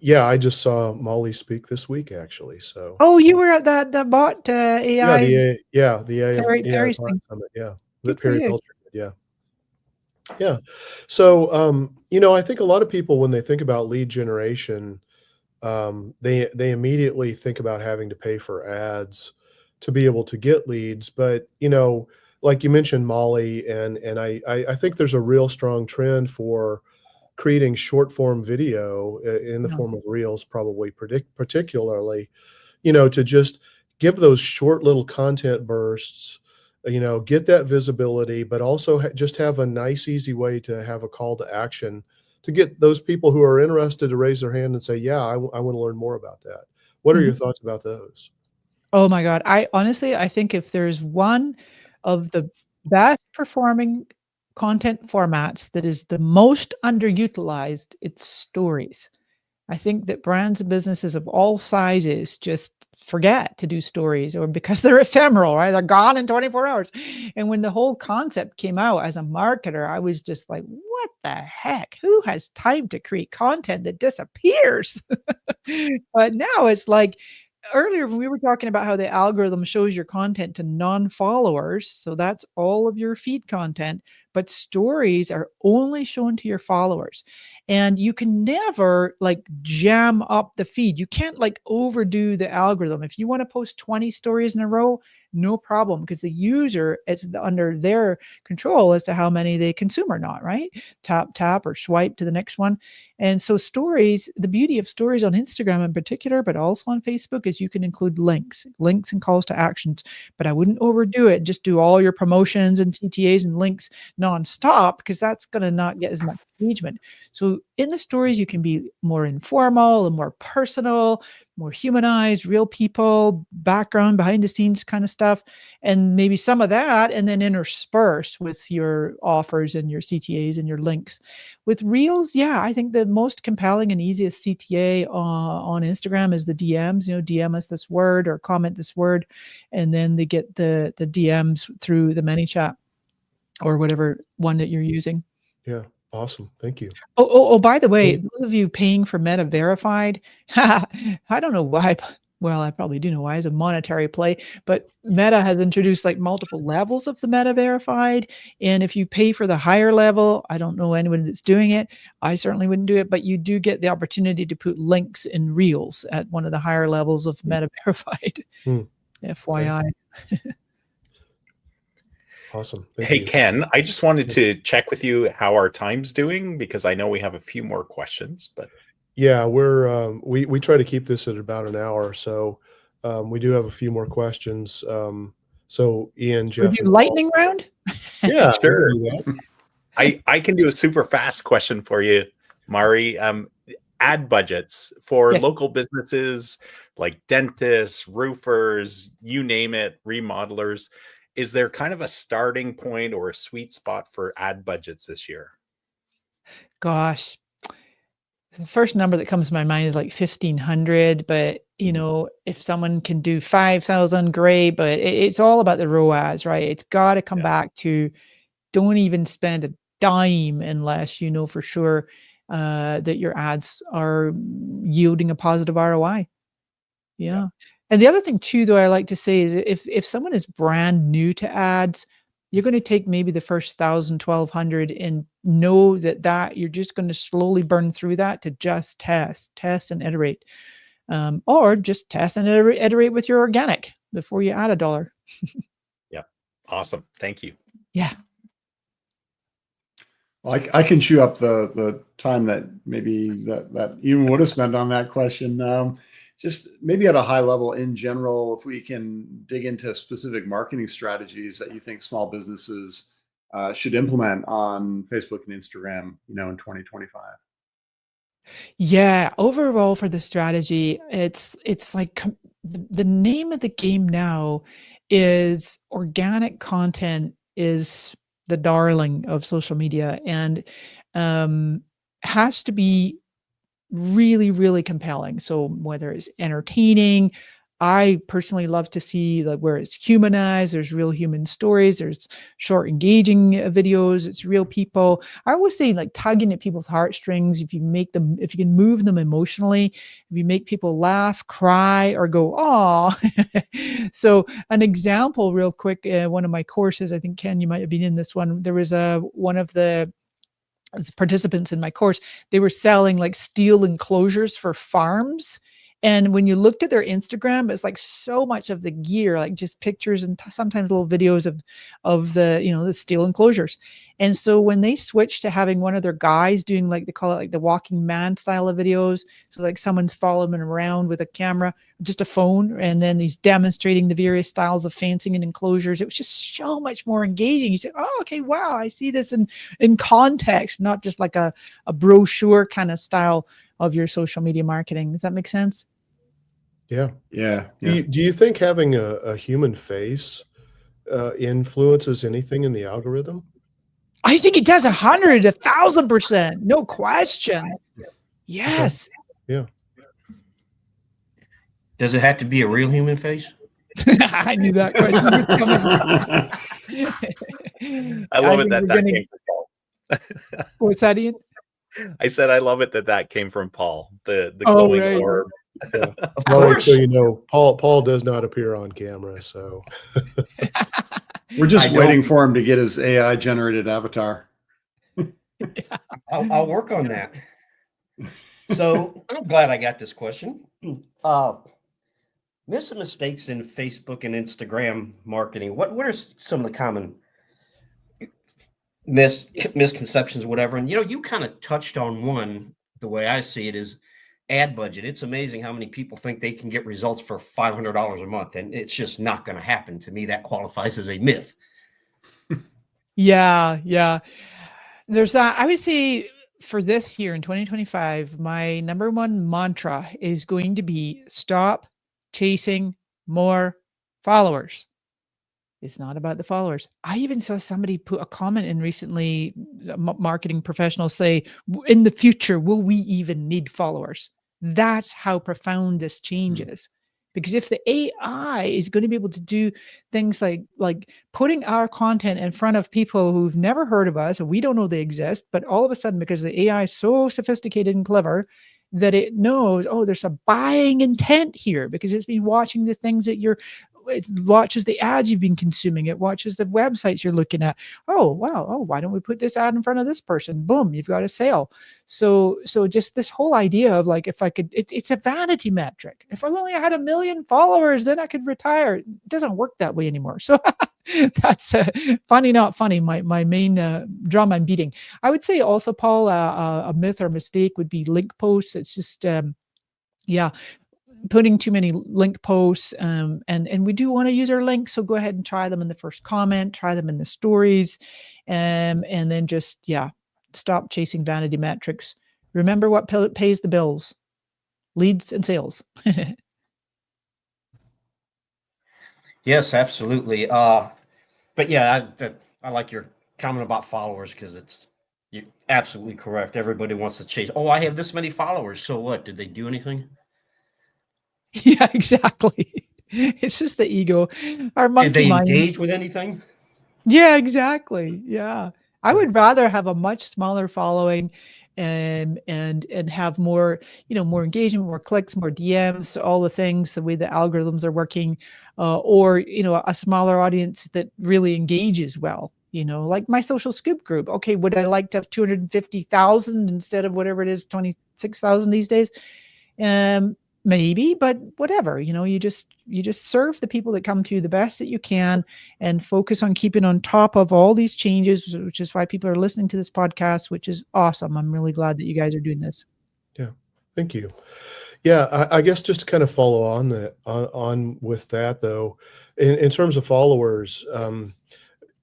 Yeah, I just saw Molly speak this week, actually. So Oh, you were at that bot AI the AI Perry Bot thing. Summit. Yeah, Good that for Perry you. Belcher did. Yeah. Yeah. So, I think a lot of people, when they think about lead generation, they immediately think about having to pay for ads to be able to get leads. But, like you mentioned, Molly, and I think there's a real strong trend for creating short form video in the Yeah. form of reels, probably particularly, to just give those short little content bursts, get that visibility, but also just have a nice, easy way to have a call to action to get those people who are interested to raise their hand and say, yeah, I want to learn more about that. What are Mhm. your thoughts about those? Oh my god. I honestly, I think if there's one of the best performing content formats that is the most underutilized, it's stories. I think that brands and businesses of all sizes just forget to do stories, or because they're ephemeral, right? They're gone in 24 hours. And when the whole concept came out, as a marketer, I was just like, what the heck? Who has time to create content that disappears? But now it's like, earlier when we were talking about how the algorithm shows your content to non-followers, so that's all of your feed content, but stories are only shown to your followers. And you can never like jam up the feed. You can't like overdo the algorithm. If you want to post 20 stories in a row, no problem, because the user, it's under their control as to how many they consume or not, right? Tap or swipe to the next one. And so stories, the beauty of stories on Instagram in particular, but also on Facebook, is you can include links and calls to actions. But I wouldn't overdo it. Just do all your promotions and CTAs and links nonstop, because that's going to not get as much engagement. So in the stories, you can be more informal and more personal, more humanized, real people, background, behind the scenes kind of stuff, and maybe some of that, and then intersperse with your offers and your CTAs and your links. With Reels, yeah, I think the most compelling and easiest CTA on Instagram is the DMs. DM us this word or comment this word, and then they get the DMs through the ManyChat or whatever one that you're using. Yeah. Awesome. Thank you. Oh, by the way, Yeah. those of you paying for Meta Verified, I don't know why. Well, I probably do know why. It's a monetary play, but Meta has introduced like multiple levels of the Meta Verified. And if you pay for the higher level, I don't know anyone that's doing it. I certainly wouldn't do it, but you do get the opportunity to put links in Reels at one of the higher levels of Meta Verified. Hmm. FYI. Awesome. Thank Hey, you. Ken, I just wanted to check with you how our time's doing, because I know we have a few more questions, but Yeah, we try to keep this at about an hour, so we do have a few more questions. So Ian, Should we Jeff, do and Paul. lightning round? Yeah, we sure. can do that. I can do a super fast question for you, Mari. Ad budgets for Yes. local businesses like dentists, roofers, you name it, remodelers. Is there kind of a starting point or a sweet spot for ad budgets this year? Gosh, the first number that comes to my mind is like 1,500, but if someone can do 5,000, great. But it's all about the ROAS, right? It's got to come Yeah. back to, don't even spend a dime unless you know for sure that your ads are yielding a positive ROI. Yeah. And the other thing too, though, I like to say is, if someone is brand new to ads, you're going to take maybe the first 1,000, 1,200 and know that you're just going to slowly burn through that to just test and iterate. Or just test and iterate with your organic before you add $1. Yeah. Awesome. Thank you. Yeah. I can chew up the time that maybe that Ian would have spent on that question. Just maybe at a high level in general, if we can dig into specific marketing strategies that you think small businesses should implement on Facebook and Instagram, in 2025. Yeah, overall for the strategy, it's like the name of the game now is organic content is the darling of social media, and has to be really, really compelling. So whether it's entertaining, I personally love to see like where it's humanized. There's real human stories. There's short, engaging videos. It's real people. I always say like tugging at people's heartstrings. If you can move them emotionally, if you make people laugh, cry, or go, "Oh." So an example, real quick, one of my courses. I think Ken, you might have been in this one. There was one of the participants in my course. They were selling like steel enclosures for farms. And when you looked at their Instagram, it's like so much of the gear, like just pictures and sometimes little videos of the, the steel enclosures. And so when they switched to having one of their guys doing, like, they call it like the walking man style of videos. So like someone's following them around with a camera, just a phone, and then he's demonstrating the various styles of fencing and enclosures. It was just so much more engaging. You say, "Oh, okay, wow, I see this in context, not just like a brochure kind of style of your social media marketing." Does that make sense? Yeah. Yeah. Do you think having a human face influences anything in the algorithm? I think it does 100, 1,000%. No question. Yes. Yeah. Does it have to be a real human face? I knew that question was coming. I love it that think we're that gonna- came from Paul. What's that, Ian? I said I love it that came from Paul. The Oh, glowing right. orb. Of Maury, course. so you know, Paul does not appear on camera, so We're just I know. waiting for him to get his AI generated avatar. I'll work on that. So I'm glad I got this question. There's some mistakes in Facebook and Instagram marketing. What are some of the common misconceptions, whatever? And you kind of touched on one. The way I see it is ad budget. It's amazing how many people think they can get results for $500 a month, and it's just not going to happen. To me, that qualifies as a myth. Yeah. There's that. I would say for this year in 2025, my number one mantra is going to be stop chasing more followers. It's not about the followers. I even saw somebody put a comment in recently, marketing professionals say, in the future, will we even need followers? That's how profound this change is. Because if the AI is going to be able to do things like putting our content in front of people who've never heard of us, and we don't know they exist, but all of a sudden, because the AI is so sophisticated and clever, that it knows, oh, there's a buying intent here because it's been watching the things that it watches the ads you've been consuming. It watches the websites you're looking at. Oh, wow. Oh, why don't we put this ad in front of this person? Boom, you've got a sale. So just this whole idea of like, if I could, it's a vanity metric. If I only had 1 million followers, then I could retire. It doesn't work that way anymore. So that's funny, not funny. My main drum I'm beating. I would say also, Paul, a myth or mistake would be link posts. It's just, putting too many link posts, and we do want to use our links, so go ahead and try them in the first comment, try them in the stories, and then just stop chasing vanity metrics. Remember what pays the bills: leads and sales. Yes, absolutely. But yeah, I like your comment about followers, because you're absolutely correct. Everybody wants to chase. Oh, I have this many followers. So what? Did they do anything? Yeah, exactly. It's just the ego, our Did monkey they mind. engage with anything? Yeah, exactly. Yeah. I would rather have a much smaller following and have more, more engagement, more clicks, more DMs, all the things, the way the algorithms are working, or, a smaller audience that really engages well, like my Social Scoop group. Okay, would I like to have 250,000 instead of whatever it is, 26,000 these days? Maybe, but whatever, you just serve the people that come to you the best that you can, and focus on keeping on top of all these changes, which is why people are listening to this podcast, which is awesome. I'm really glad that you guys are doing this. yeah, thank you. Yeah, I guess just to kind of follow on with that though, in terms of followers,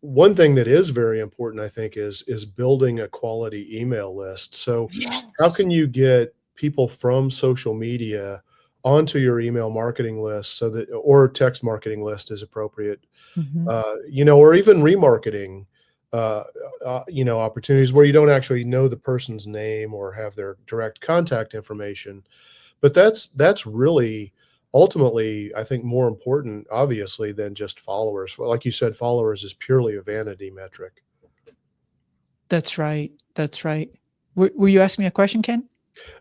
one thing that is very important, I think, is building a quality email list. So how can you get people from social media onto your email marketing list, or text marketing list is appropriate, or even remarketing, opportunities where you don't actually know the person's name or have their direct contact information. But that's really ultimately, I think more important, obviously, than just followers. Like you said, followers is purely a vanity metric. That's right. That's right. Were you asking me a question, Ken?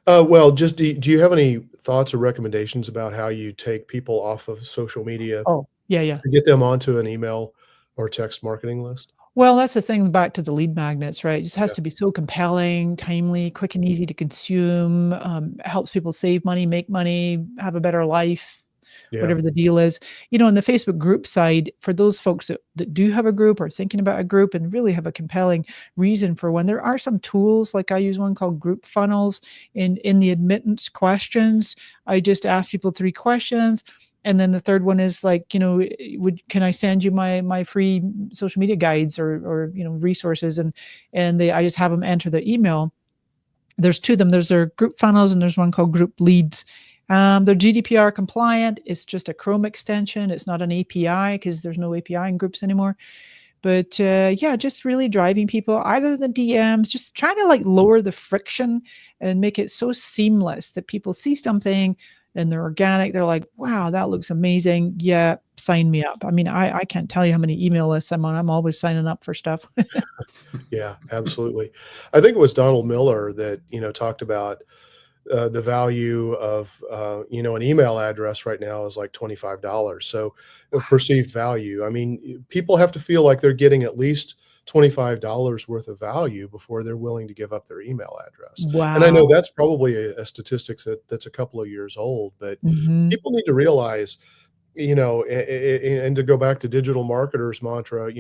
Well, just do you have any thoughts or recommendations about how you take people off of social media Oh, yeah, yeah. to get them onto an email or text marketing list? Well, that's the thing back to the lead magnets, right? It just has Yeah. to be so compelling, timely, quick and easy to consume, helps people save money, make money, have a better life, Yeah. whatever the deal is. On the Facebook group side, for those folks that do have a group or thinking about a group and really have a compelling reason for one, there are some tools, like I use one called Group Funnels. In the admittance questions, I just ask people 3 questions. And then the third one is like, can I send you my free social media guides or resources? And I just have them enter the email. There's 2 of them. There's their group funnels and there's one called group leads. They're GDPR compliant. It's just a Chrome extension. It's not an API because there's no API in groups anymore. But yeah, just really driving people either the DMs, just trying to like lower the friction and make it so seamless that people see something and they're organic. They're like, wow, that looks amazing. Yeah, sign me up. I mean, I can't tell you how many email lists I'm on. I'm always signing up for stuff. Yeah, absolutely. I think it was Donald Miller that, talked about the value of, an email address right now is like $25. So perceived value. I mean, people have to feel like they're getting at least $25 worth of value before they're willing to give up their email address. And I know Wow. that's probably a statistic that's a couple of years old, but Mhm. people need to realize, and to go back to digital marketers mantra,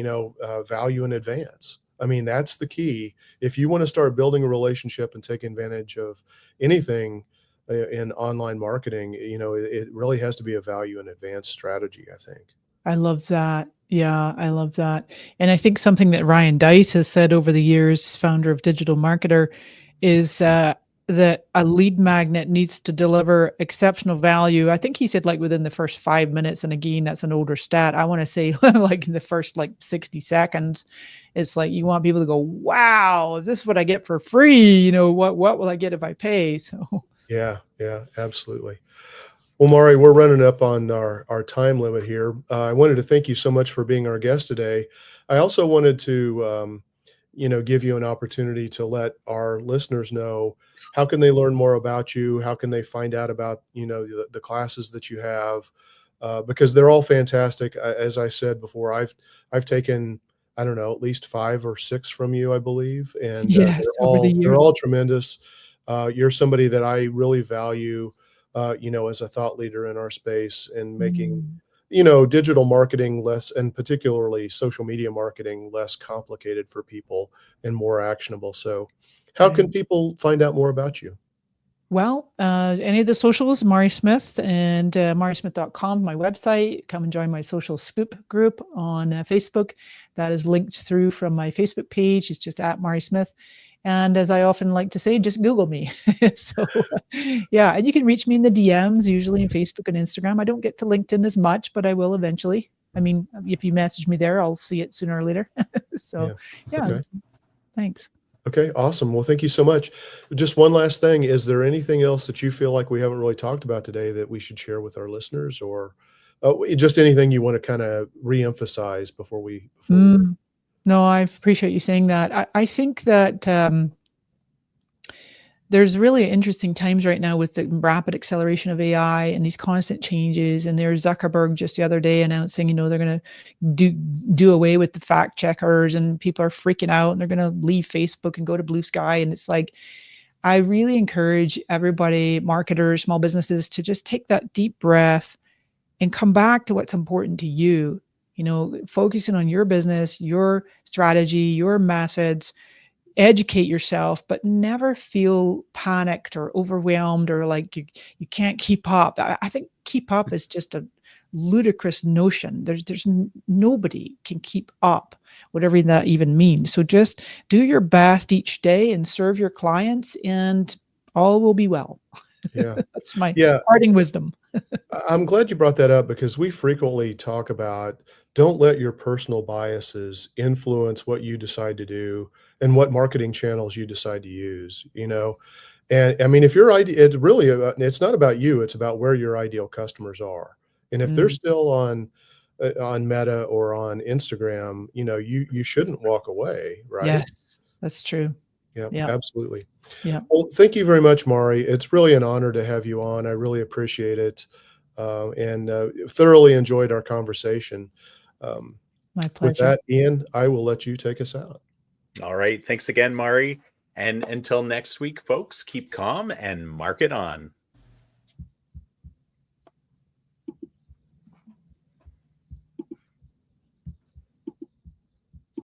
value in advance. I mean, that's the key. If you want to start building a relationship and take advantage of anything in online marketing, it really has to be a value in advance strategy, I think. I love that. Yeah, I love that. And I think something that Ryan Dice has said over the years, founder of Digital Marketer, is that a lead magnet needs to deliver exceptional value. I think he said like within the first 5 minutes, and again, that's an older stat. I want to say like in the first like 60 seconds, it's like you want people to go, wow, is this what I get for free? What will I get if I pay? So Yeah, yeah, absolutely. Well, Mari, we're running up on our time limit here. I wanted to thank you so much for being our guest today. I also wanted to, give you an opportunity to let our listeners know how can they learn more about you? How can they find out about, the classes that you have? Because they're all fantastic. As I said before, I've taken, I don't know, at least 5 or 6 from you, I believe, and yes, over the they're years. all tremendous. You're somebody that I really value, as a thought leader in our space and making, Mm, digital marketing less, and particularly social media marketing, less complicated for people and more actionable. So how right. can people find out more about you? Well, any of the socials, Mari Smith and marismith.com, my website. Come and join my social scoop group on Facebook. That is linked through from my Facebook page. It's just at Mari Smith. And as I often like to say, just Google me. So, yeah, and you can reach me in the DMs, usually in Facebook and Instagram. I don't get to LinkedIn as much, but I will eventually. I mean, if you message me there, I'll see it sooner or later. So, Yeah. yeah, Okay. thanks. Okay. Awesome. Well, thank you so much. Just one last thing. Is there anything else that you feel like we haven't really talked about today that we should share with our listeners, or just anything you want to kind of reemphasize before we Mm. No, I appreciate you saying that. I think that there's really interesting times right now with the rapid acceleration of AI and these constant changes. And there's Zuckerberg just the other day announcing, they're going to do away with the fact checkers, and people are freaking out and they're going to leave Facebook and go to Blue Sky. And it's like, I really encourage everybody, marketers, small businesses, to just take that deep breath and come back to what's important to you. Focusing on your business, your strategy, your methods, educate yourself, but never feel panicked or overwhelmed or like you can't keep up. I think keep up is just a ludicrous notion. Nobody can keep up, whatever that even means. So just do your best each day and serve your clients, and all will be well. Yeah. That's my Yeah. parting wisdom. I'm glad you brought that up because we frequently talk about don't let your personal biases influence what you decide to do and what marketing channels you decide to use, And I mean, if your idea, it's really it's not about you, it's about where your ideal customers are. And if they're Mm. still on Meta or on Instagram, you shouldn't walk away, right? Yes, that's true. Yeah, Yeah. absolutely. Yeah. Well, thank you very much, Mari. It's really an honor to have you on. I really appreciate it, and thoroughly enjoyed our conversation. Um, My with pleasure. that, Ian, I will let you take us out. All right. Thanks again, Mari. And until next week, folks, keep calm and mark it on.